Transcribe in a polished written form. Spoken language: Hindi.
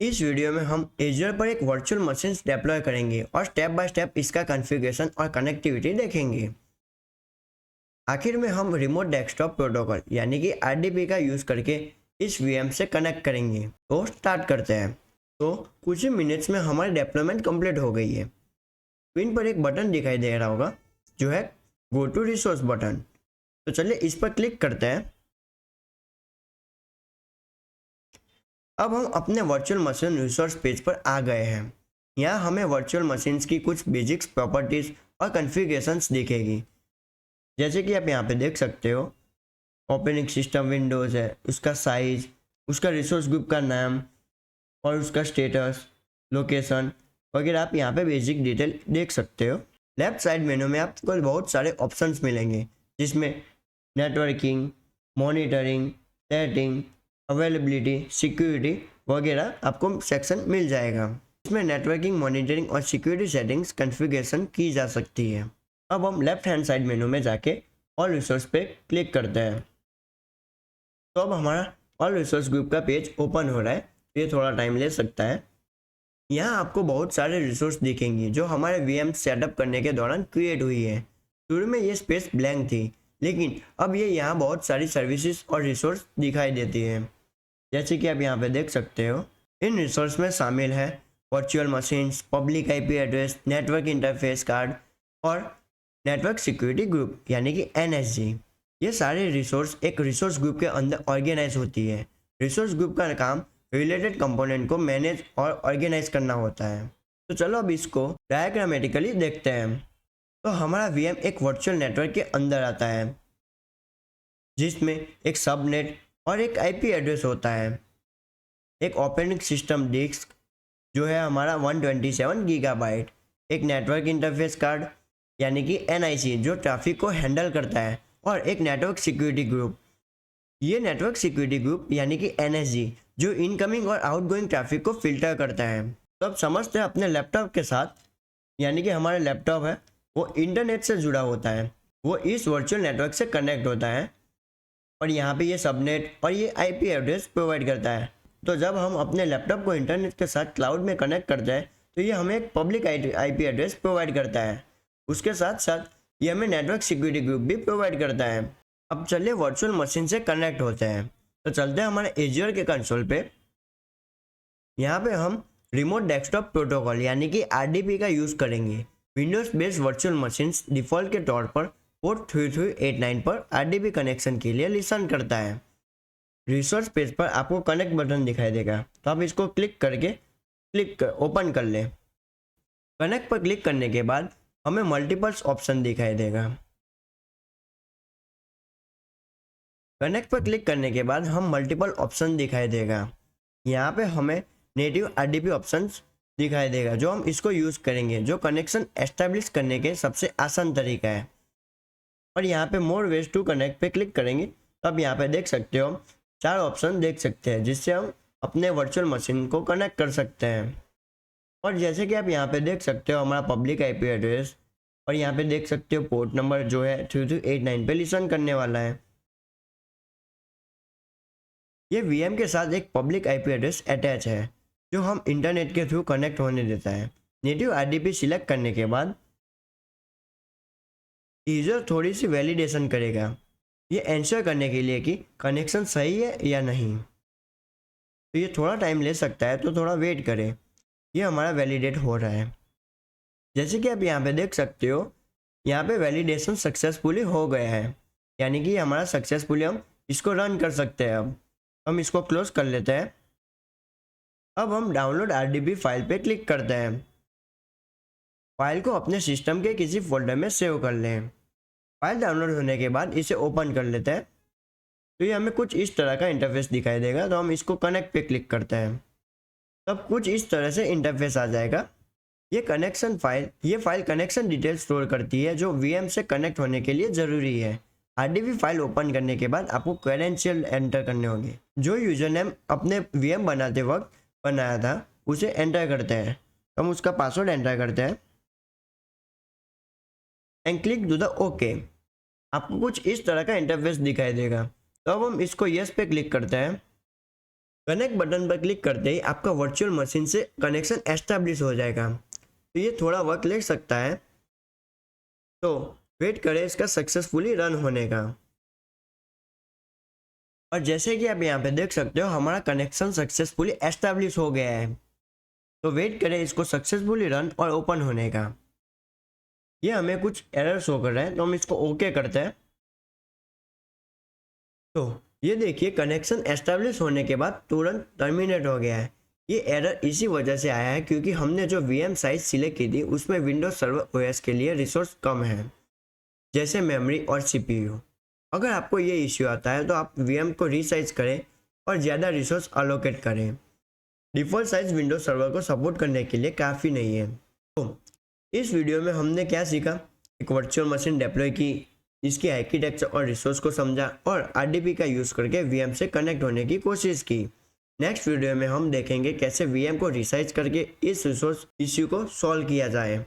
इस वीडियो में हम एजर पर एक वर्चुअल मशीन डिप्लॉय करेंगे और स्टेप बाय स्टेप इसका कॉन्फ़िगरेशन और कनेक्टिविटी देखेंगे। आखिर में हम रिमोट डेस्कटॉप प्रोटोकॉल यानी कि आरडीपी का यूज़ करके इस वीएम से कनेक्ट करेंगे। तो स्टार्ट करते हैं। तो कुछ ही मिनट्स में हमारी डेप्लॉयमेंट कंप्लीट हो गई है। स्क्रीन पर एक बटन दिखाई दे रहा होगा जो है गो टू रिसोर्स बटन। तो चलिए इस पर क्लिक करते हैं। अब हम अपने वर्चुअल मशीन रिसोर्स पेज पर आ गए हैं। यहाँ हमें वर्चुअल मशीन्स की कुछ बेसिक्स प्रॉपर्टीज और कॉन्फ़िगरेशंस दिखेगी। जैसे कि आप यहाँ पे देख सकते हो, ऑपरेटिंग सिस्टम विंडोज़ है, उसका साइज, उसका रिसोर्स ग्रुप का नाम और उसका स्टेटस, लोकेशन वगैरह आप यहाँ पे बेसिक डिटेल देख सकते हो। लेफ्ट साइड मेनू में आपको बहुत सारे ऑप्शंस मिलेंगे जिसमें networking, monitoring, setting, availability, security वगैरह आपको सेक्शन मिल जाएगा। इसमें नेटवर्किंग, मॉनिटरिंग और सिक्योरिटी सेटिंग्स कॉन्फ़िगरेशन की जा सकती है। अब हम लेफ्ट हैंड साइड मेनू में जाके ऑल रिसोर्स पे क्लिक करते हैं। तो अब हमारा ऑल रिसोर्स ग्रुप का पेज ओपन हो रहा है। ये थोड़ा टाइम ले सकता है। यहाँ आपको बहुत सारे रिसोर्स दिखेंगे जो हमारे वीएम सेटअप करने के दौरान क्रिएट हुई है। शुरू में ये स्पेस ब्लैंक थी, लेकिन अब ये यहाँ बहुत सारी सर्विसेज और रिसोर्स दिखाई देती है। जैसे कि आप यहाँ पे देख सकते हो, इन रिसोर्स में शामिल है virtual machines, public IP address, network interface card और नेटवर्क सिक्योरिटी ग्रुप यानी कि एनएसजी। ये सारे रिसोर्स एक रिसोर्स ग्रुप के अंदर ऑर्गेनाइज होती है। रिसोर्स ग्रुप का काम रिलेटेड कंपोनेंट को मैनेज और ऑर्गेनाइज करना होता है। तो चलो अब इसको डायग्रामेटिकली देखते हैं। तो हमारा वीएम एक वर्चुअल नेटवर्क के अंदर आता है जिसमें एक सबनेट और एक आईपी एड्रेस होता है। एक ऑपरेटिंग सिस्टम डिस्क जो है हमारा 127 गीगाबाइट, एक नेटवर्क इंटरफेस कार्ड यानी कि एनआईसी जो ट्रैफिक को हैंडल करता है, और एक नेटवर्क सिक्योरिटी ग्रुप। ये नेटवर्क सिक्योरिटी ग्रुप यानी कि एनएसजी जो इनकमिंग और आउटगोइंग ट्रैफिक को फिल्टर करता है। तो अब समझते हैं अपने लैपटॉप के साथ, यानी कि हमारा लैपटॉप है वो इंटरनेट से जुड़ा होता है, वो इस वर्चुअल नेटवर्क से कनेक्ट होता है और यहाँ पे ये सबनेट और ये आईपी एड्रेस प्रोवाइड करता है। तो जब हम अपने लैपटॉप को इंटरनेट के साथ क्लाउड में कनेक्ट करते हैं तो ये हमें एक पब्लिक आईपी एड्रेस प्रोवाइड करता है। उसके साथ साथ ये हमें नेटवर्क सिक्योरिटी ग्रुप भी प्रोवाइड करता है। अब चलिए वर्चुअल मशीन से कनेक्ट होते हैं। तो चलते हैं हमारे एजियर के कंसोल पे। यहाँ पे हम रिमोट डेस्कटॉप प्रोटोकॉल यानी कि आरडीपी का यूज़ करेंगे। Windows based virtual machines default के तौर पर पोर्ट 3389 पर आरडीपी कनेक्शन के लिए लिसन करता है। रिसोर्स पेज पर आपको कनेक्ट बटन दिखाई देगा, तो आप इसको क्लिक करके ओपन कर लें। कनेक्ट पर क्लिक करने के बाद हमें मल्टीपल्स ऑप्शन दिखाई देगा। कनेक्ट पर क्लिक करने के बाद हम मल्टीपल ऑप्शन दिखाई देगा। यहाँ पे हमें नेटिव आरडीपी ऑप्शंस दिखाई देगा जो हम इसको यूज़ करेंगे, जो कनेक्शन एस्टेब्लिश करने के सबसे आसान तरीका है। और यहाँ पे मोर वेज टू कनेक्ट पे क्लिक करेंगे तो आप यहाँ पे देख सकते हो 4 ऑप्शन देख सकते हैं जिससे हम अपने वर्चुअल मशीन को कनेक्ट कर सकते हैं। और जैसे कि आप यहाँ पे देख सकते हो हमारा पब्लिक आईपी एड्रेस, और यहाँ पे देख सकते हो पोर्ट नंबर जो है 3389 पे लिसन करने वाला है। ये वीएम के साथ एक पब्लिक आईपी एड्रेस अटैच है जो हम इंटरनेट के थ्रू कनेक्ट होने देता है। नेटिव आरडीपी सिलेक्ट करने के बाद यूजर थोड़ी सी वैलिडेशन करेगा, ये एंश्योर करने के लिए कि कनेक्शन सही है या नहीं। तो ये थोड़ा टाइम ले सकता है, तो थोड़ा वेट करें। ये हमारा वैलिडेट हो रहा है। जैसे कि आप यहाँ पे देख सकते हो, यहाँ पे वैलिडेशन सक्सेसफुली हो गया है, यानी कि हमारा सक्सेसफुली हम इसको रन कर सकते हैं। अब हम इसको क्लोज कर लेते हैं। अब हम डाउनलोड आरडीबी फाइल पे क्लिक करते हैं। फाइल को अपने सिस्टम के किसी फोल्डर में सेव कर लें। फाइल डाउनलोड होने के बाद इसे ओपन कर लेते हैं। तो ये हमें कुछ इस तरह का इंटरफेस दिखाई देगा। तो हम इसको कनेक्ट पे क्लिक करते हैं, तब कुछ इस तरह से इंटरफेस आ जाएगा। ये फाइल कनेक्शन डिटेल स्टोर करती है जो वीएम से कनेक्ट होने के लिए ज़रूरी है। आरडीबी फाइल ओपन करने के बाद आपको क्रेडेंशियल एंटर करने होंगे। जो यूजर नेम अपने वीएम बनाते वक्त बनाया था उसे एंटर करते हैं। हम उसका पासवर्ड एंटर करते हैं and click to the okay. आपको कुछ इस तरह का इंटरफेस दिखाई देगा। तो अब हम इसको यस पे क्लिक करते हैं। कनेक्ट बटन पर क्लिक करते ही आपका वर्चुअल मशीन से कनेक्शन एस्टेब्लिश हो जाएगा। तो ये थोड़ा वक्त ले सकता है, तो वेट करें इसका सक्सेसफुली रन होने का। और जैसे कि आप यहाँ पे देख सकते हो हमारा कनेक्शन सक्सेसफुली एस्टेब्लिश हो गया है। तो वेट करें इसको सक्सेसफुली रन और ओपन होने का। ये हमें कुछ एरर शो कर रहा है, तो हम इसको ओके करते हैं। तो ये देखिए कनेक्शन एस्टेब्लिश होने के बाद तुरंत टर्मिनेट हो गया है। ये एरर इसी वजह से आया है क्योंकि हमने जो VM साइज सिलेक्ट की थी उसमें विंडोज सर्वर OS के लिए रिसोर्स कम है, जैसे मेमोरी और CPU। अगर आपको ये इश्यू आता है तो आप VM को रीसाइज करें और ज़्यादा रिसोर्स अलोकेट करें। डिफ़ॉल्ट साइज विंडोज सर्वर को सपोर्ट करने के लिए काफ़ी नहीं है। तो इस वीडियो में हमने क्या सीखा, एक वर्चुअल मशीन डिप्लॉय की, इसकी आर्किटेक्चर और रिसोर्स को समझा और RDP का यूज़ करके VM से कनेक्ट होने की कोशिश की। नेक्स्ट वीडियो में हम देखेंगे कैसे VM को रिसाइज करके इस रिसोर्स इश्यू को सॉल्व किया जाए।